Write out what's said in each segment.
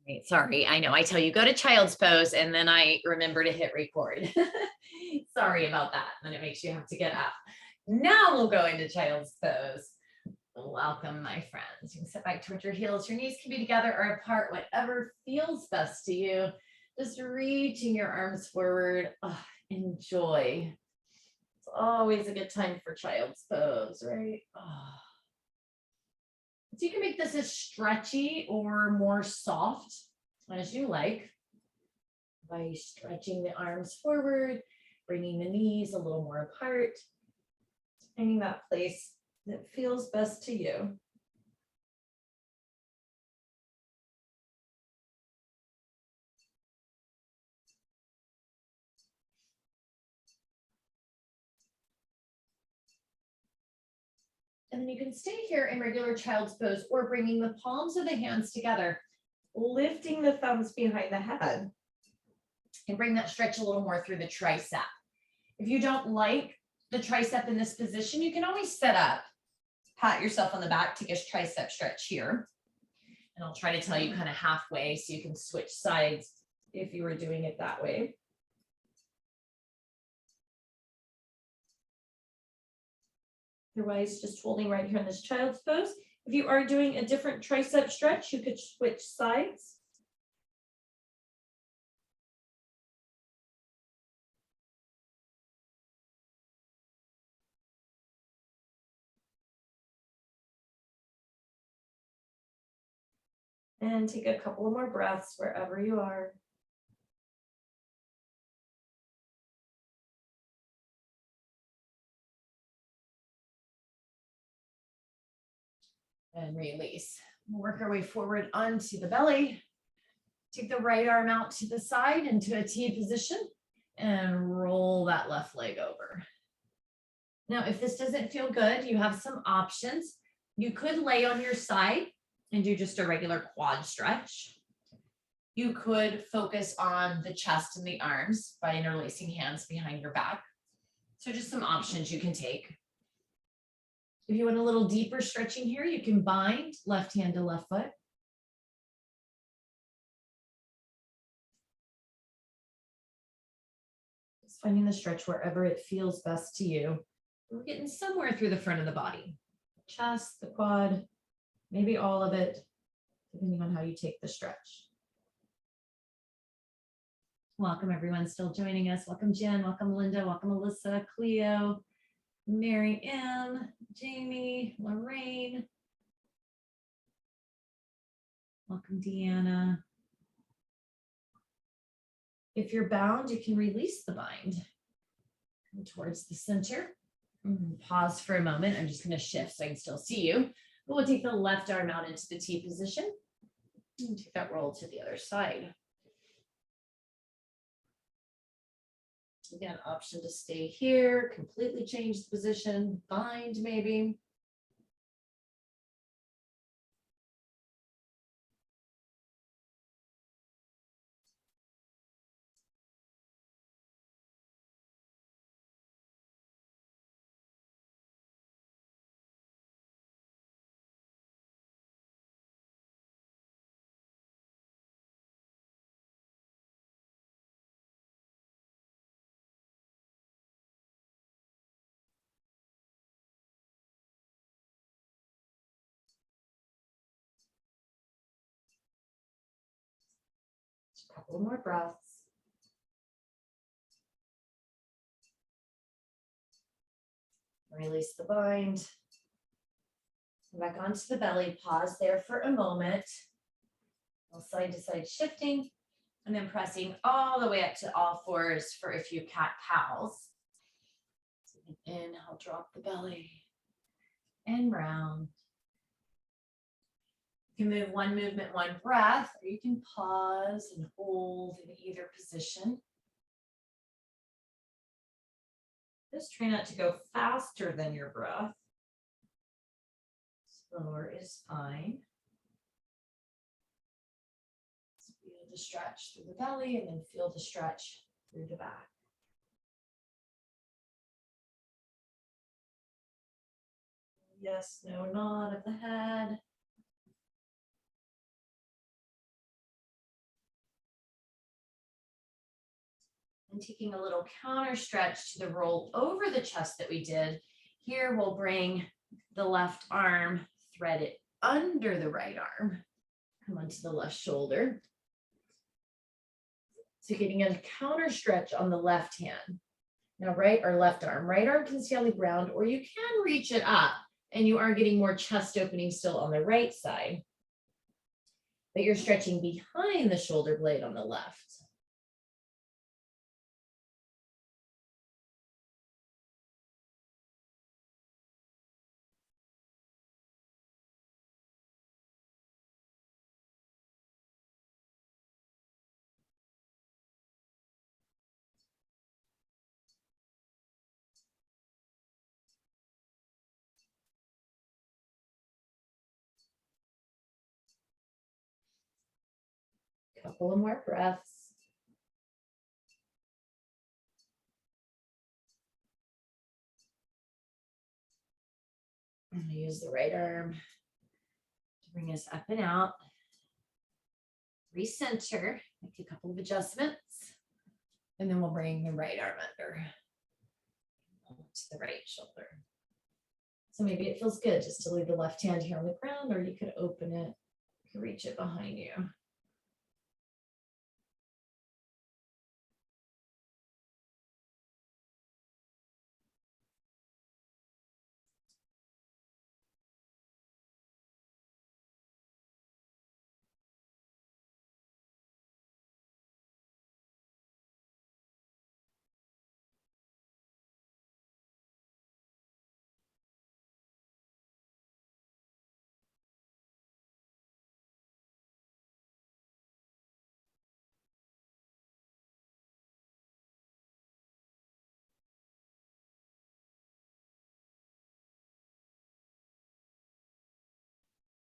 Right, sorry, I know. I tell you, go to child's pose and then I remember to hit record. Sorry about that. Then it makes you have to get up. Now we'll go into child's pose. Welcome, my friends. You can sit back towards your heels. Your knees can be together or apart, whatever feels best to you. Just reaching your arms forward. Oh, enjoy. It's always a good time for child's pose, right? Oh. So you can make this as stretchy or more soft as you like by stretching the arms forward, bringing the knees a little more apart, finding that place that feels best to you. And then you can stay here in regular child's pose or bringing the palms of the hands together, lifting the thumbs behind the head, and bring that stretch a little more through the tricep. If you don't like the tricep in this position, you can always sit up, pat yourself on the back, take a tricep stretch here. And I'll try to tell you kind of halfway so you can switch sides if you were doing it that way. Otherwise, just holding right here in this child's pose. If you are doing a different tricep stretch, you could switch sides. And take a couple more breaths wherever you are. And release. We'll work our way forward onto the belly. Take the right arm out to the side into a T position and roll that left leg over. Now, if this doesn't feel good, you have some options. You could lay on your side and do just a regular quad stretch. You could focus on the chest and the arms by interlacing hands behind your back. So just some options you can take. If you want a little deeper stretching here, you can bind left hand to left foot. Just finding the stretch wherever it feels best to you. We're getting somewhere through the front of the body. Chest, the quad, maybe all of it, depending on how you take the stretch. Welcome everyone still joining us. Welcome Jen, welcome Linda, welcome Alyssa, Cleo, Mary M, Jamie, Lorraine. Welcome Deanna. If you're bound, you can release the bind. Come towards the center. Pause for a moment. I'm just going to shift so I can still see you. But we'll take the left arm out into the T position. And take that roll to the other side. Again, option to stay here, completely change the position, bind maybe. A couple more breaths. Release the bind. Come back onto the belly. Pause there for a moment. Side to side shifting, and then pressing all the way up to all fours for a few cat-cows. So inhale, drop the belly, and round. You can move one movement, one breath, or you can pause and hold in either position. Just try not to go faster than your breath. Slower is fine. Feel the stretch through the belly and then feel the stretch through the back. Yes, no, nod of the head. And taking a little counter stretch to the roll over the chest that we did. Here we'll bring the left arm, thread it under the right arm. Come onto the left shoulder. So getting a counter stretch on the left hand. Now right or left arm can stay on the ground, or you can reach it up and you are getting more chest opening still on the right side. But you're stretching behind the shoulder blade on the left. Couple of more breaths. I'm going to use the right arm to bring us up and out. Recenter, make a couple of adjustments, and then we'll bring the right arm under to the right shoulder. So maybe it feels good just to leave the left hand here on the ground, or you could open it, you could reach it behind you.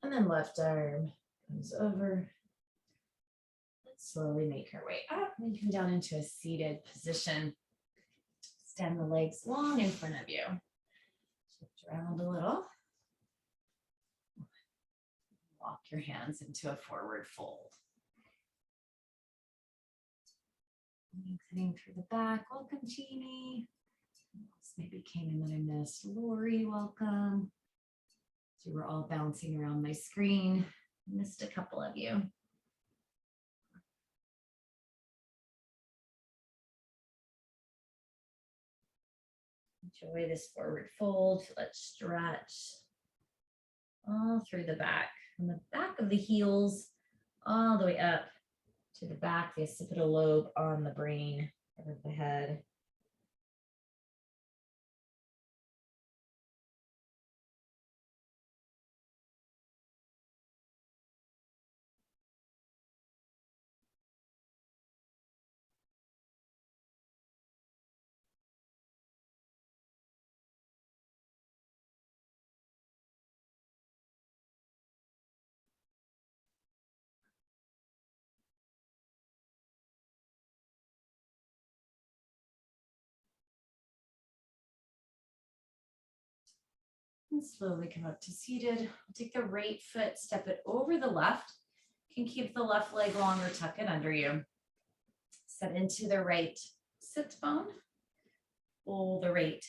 And then left arm comes over. Let's slowly make our way up and come down into a seated position. Extend the legs long in front of you. Shift around a little. Walk your hands into a forward fold. Lengthening through the back. Welcome, Jeannie. Who else maybe came in that I missed? Lori, welcome. So we're all bouncing around my screen. Missed a couple of you. Enjoy this forward fold. Let's stretch all through the back. From the back of the heels all the way up to the back, the occipital lobe on the brain of the head. And slowly come up to seated. I'll take the right foot, step it over the left. You can keep the left leg long or tuck it under you. Set into the right sit bone. Pull the right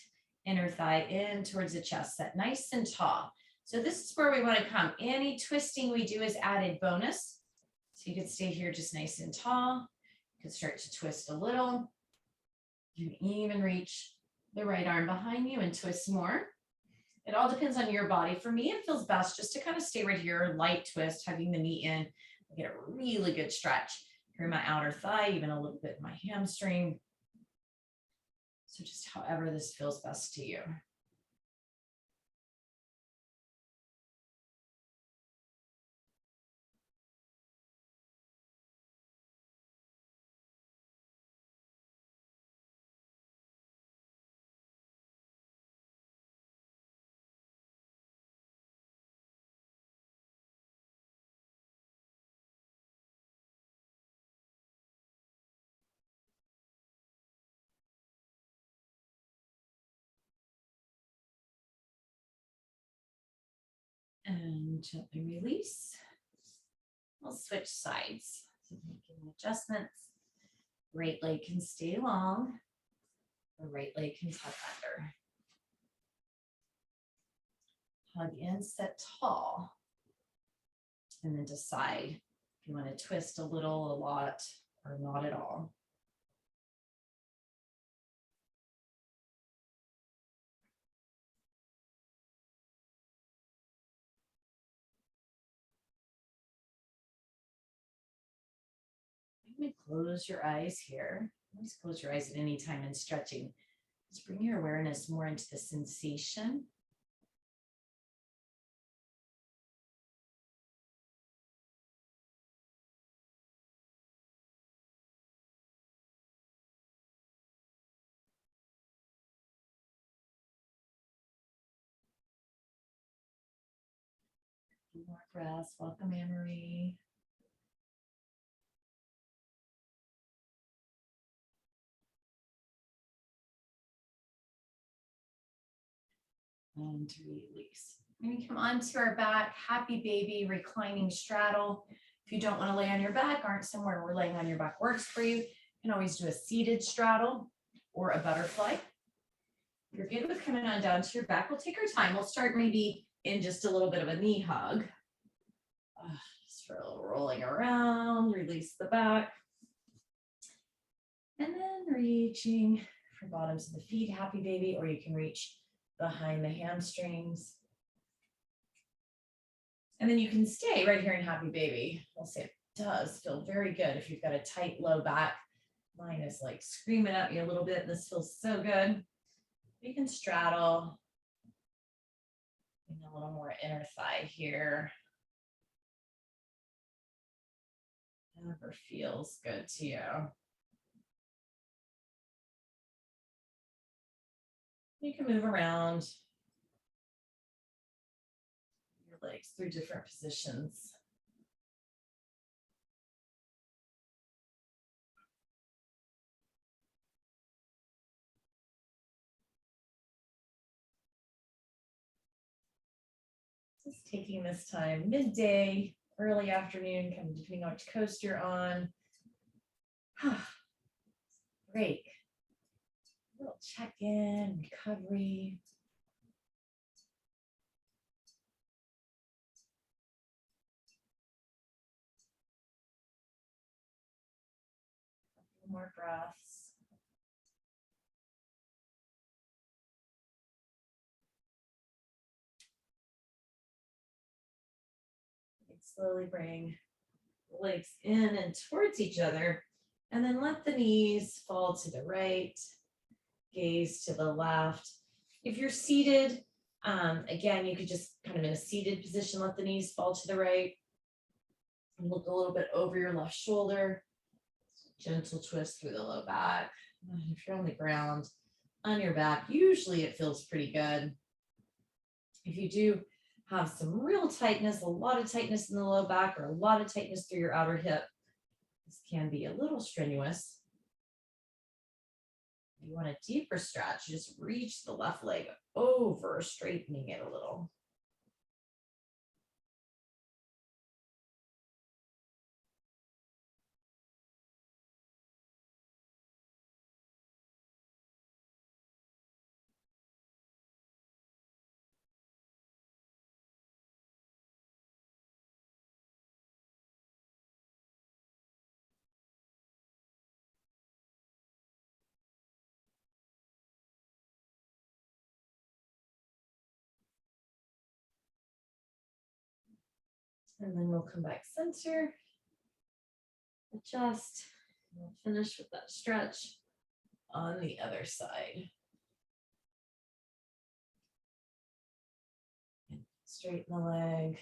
inner thigh in towards the chest. Set nice and tall. So this is where we want to come. Any twisting we do is added bonus. So you can stay here just nice and tall. You can start to twist a little. You can even reach the right arm behind you and twist more. It all depends on your body. For me, it feels best just to kind of stay right here, light twist, hugging the knee in. I get a really good stretch here in my outer thigh, even a little bit in my hamstring. So just however this feels best to you. And gently release. We'll switch sides. So making adjustments. Right leg can stay long. The right leg can tuck under. Hug in, sit tall. And then decide if you want to twist a little, a lot, or not at all. Close your eyes here. Always close your eyes at any time in stretching. Just bring your awareness more into the sensation. A few more breaths. Welcome, Anne-Marie. And release. We're going to come onto our back, happy baby, reclining straddle. If you don't want to lay on your back, aren't somewhere where laying on your back works for you, you can always do a seated straddle or a butterfly. If you're good with coming on down to your back, we'll take our time. We'll start maybe in just a little bit of a knee hug. Just for a little rolling around, release the back. And then reaching from bottoms of the feet, happy baby, or you can reach behind the hamstrings. And then you can stay right here in happy baby. I'll say it does feel very good if you've got a tight low back. Mine is like screaming at me a little bit. This feels so good. You can straddle. And a little more inner thigh here. Whatever feels good to you. You can move around your legs through different positions. Just taking this time midday, early afternoon, kind of depending on which coast you're on. Break. A little check-in, recovery. A few more breaths. And slowly bring the legs in and towards each other, and then let the knees fall to the right, gaze to the left. If you're seated, again, you could just kind of in a seated position, let the knees fall to the right. And look a little bit over your left shoulder. Gentle twist through the low back. If you're on the ground, on your back, usually it feels pretty good. If you do have some real tightness, a lot of tightness in the low back, or a lot of tightness through your outer hip, this can be a little strenuous. If you want a deeper stretch, just reach the left leg over, straightening it a little. And then we'll come back center, adjust, and we'll finish with that stretch on the other side. And straighten the leg,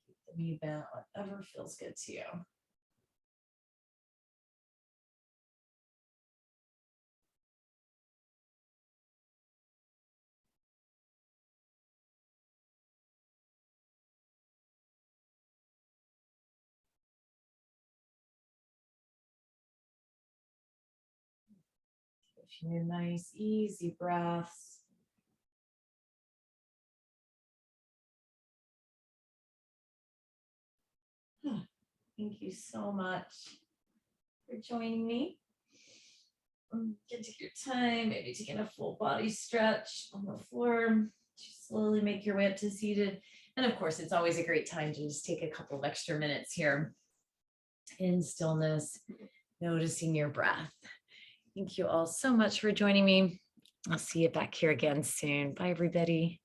keep the knee bent, whatever feels good to you. A few nice, easy breaths. Thank you so much for joining me. Take your time, maybe taking a full body stretch on the floor. Just slowly make your way up to seated. And of course, it's always a great time to just take a couple of extra minutes here in stillness, noticing your breath. Thank you all so much for joining me. I'll see you back here again soon. Bye, everybody.